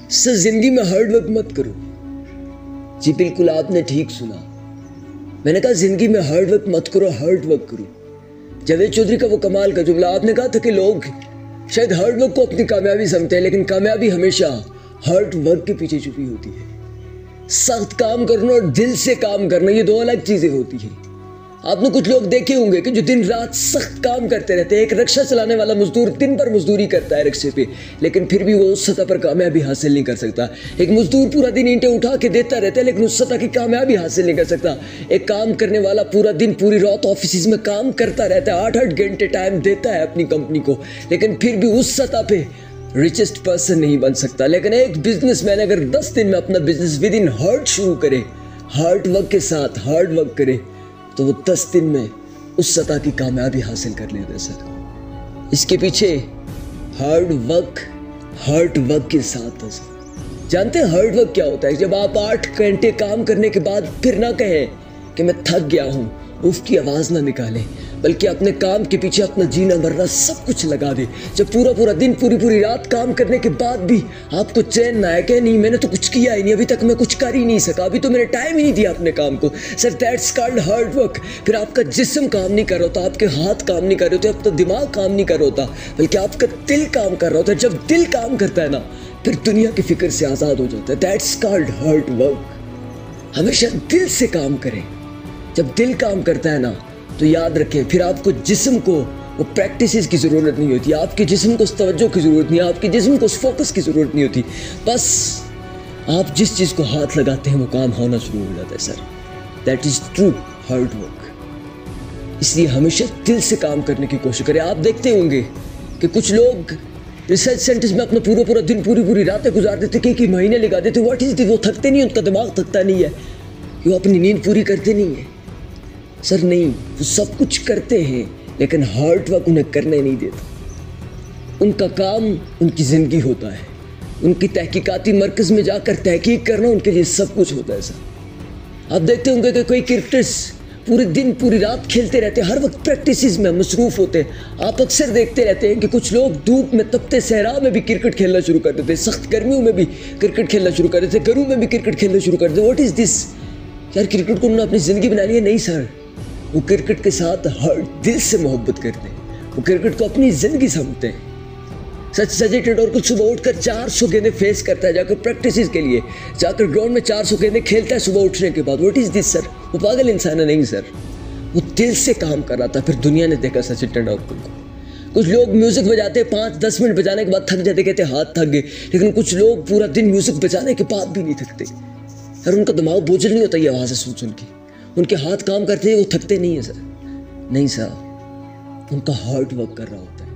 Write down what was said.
Sir जिंदगी में hard work मत करो। जी बिल्कुल आपने ठीक सुना, मैंने कहा जिंदगी में हार्ड वर्क मत करो, हार्ड वर्क करो। जावेद चौधरी का वो कमाल का जुमला, आपने कहा था कि लोग शायद हार्ड वर्क को अपनी कामयाबी समझते हैं, लेकिन कामयाबी हमेशा हार्ड वर्क के पीछे छुपी होती है। सख्त काम करना और दिल से काम करना, ये दो अलग चीजें होती हैं। आपने कुछ लोग देखे होंगे कि जो दिन रात सख्त काम करते रहते हैं। एक रिक्शा चलाने वाला मजदूर दिन भर मजदूरी करता है रिक्शे पे, लेकिन फिर भी वो उस सतह पर कामयाबी हासिल नहीं कर सकता। एक मजदूर पूरा दिन ईंटें उठा के देता रहता है, लेकिन उस सतह की कामयाबी हासिल नहीं कर सकता। एक काम करने वाला पूरा दिन पूरी रात ऑफिस में काम करता रहता है, 8-8 घंटे टाइम देता है अपनी कंपनी को, लेकिन फिर भी उस सतह पे रिचेस्ट पर्सन नहीं बन सकता। लेकिन एक बिजनेसमैन अगर 10 दिन में अपना बिजनेस विद इन हार्ड शुरू करे, हार्ड वर्क के साथ हार्ड वर्क करे, तो वो 10 दिन में उस सतह की कामयाबी हासिल कर लेते हैं। सर इसके पीछे हार्ड वर्क के साथ है। सर जानते हैं हार्ड वर्क क्या होता है? जब आप 8 घंटे काम करने के बाद फिर ना कहें कि मैं थक गया हूं, उफ की आवाज ना निकालें, बल्कि अपने काम के पीछे अपना जीना मरना सब कुछ लगा दे। जब पूरा दिन पूरी रात काम करने के बाद भी आपको चैन ना आए कि नहीं मैंने तो कुछ किया ही नहीं, अभी तक मैं कुछ कर ही नहीं सका, अभी तो मैंने टाइम ही नहीं दिया अपने काम को। Sir that's called hard work. फिर आपका जिस्म काम नहीं कर रहा होता, आपके हाथ काम नहीं कर रहे होते, आपका दिमाग काम नहीं कर रहा होता, बल्कि आपका दिल काम कर रहा होता है। जब दिल काम करता है ना, फिर दुनिया की फिक्र से आज़ाद हो जाता है। That's called hard work. हमेशा दिल से काम करें। जब दिल काम करता है ना, तो याद रखें फिर आपको जिस्म को वो प्रैक्टिसेस की ज़रूरत नहीं होती, आपके जिस्म को उस तवज्जो की ज़रूरत नहीं, आपके जिस्म को उस फोकस की ज़रूरत नहीं होती। बस आप जिस चीज़ को हाथ लगाते हैं वो काम होना शुरू हो जाता है। Sir that is true hard work. इसलिए हमेशा दिल से काम करने की कोशिश करें। आप देखते होंगे कि कुछ लोग रिसर्च सेंटर्स में अपना पूरा दिन पूरी रातें गुजार देते, कई महीने लगा देते। What is this? वो थकते नहीं, उनका दिमाग थकता नहीं है, वो अपनी नींद पूरी करते नहीं है। सर नहीं, वो सब कुछ करते हैं, लेकिन हार्ड वर्क उन्हें करने नहीं देता। उनका काम उनकी ज़िंदगी होता है। उनकी तहकीकाती मरकज़ में जाकर तहकीक करना उनके लिए सब कुछ होता है। सर आप देखते होंगे कि कोई क्रिकेटर्स पूरे दिन पूरी रात खेलते रहते हैं, हर वक्त प्रैक्टिसेस में मसरूफ़ होते हैं। आप अक्सर देखते रहते हैं कि कुछ लोग धूप में तपते सहरा में भी क्रिकेट खेलना शुरू कर देते हैं, सख्त गर्मियों में भी क्रिकेट खेलना शुरू कर देते हैं, गर्मियों में भी क्रिकेट खेलना शुरू कर देते। What is this? यार क्रिकेट को उन्होंने अपनी ज़िंदगी बना ली है? नहीं सर, वो क्रिकेट के साथ हर दिल से मोहब्बत करते हैं, वो क्रिकेट को अपनी ज़िंदगी समझते हैं। सचिन तेंदुलकर सुबह उठकर 400 गेंदें फेस करता है, जाकर प्रैक्टिस के लिए जाकर ग्राउंड में 400 गेंदें खेलता है सुबह उठने के बाद। What is this sir? वो पागल इंसान है? नहीं सर, वो दिल से काम कर रहा था। फिर दुनिया ने देखा सचिन तेंदुलकर को। कुछ लोग म्यूज़िक बजाते 5-10 मिनट बजाने के बाद थक जाते, कहते हाथ थक गए, लेकिन कुछ लोग पूरा दिन म्यूज़िक बजाने के बाद भी नहीं थकते। सर उनका दिमाग बोझल नहीं होता ये आवाज़ें सुन के, उनके हाथ काम करते हैं, वो थकते नहीं है। सर नहीं सर, उनका हार्ड वर्क कर रहा होता है।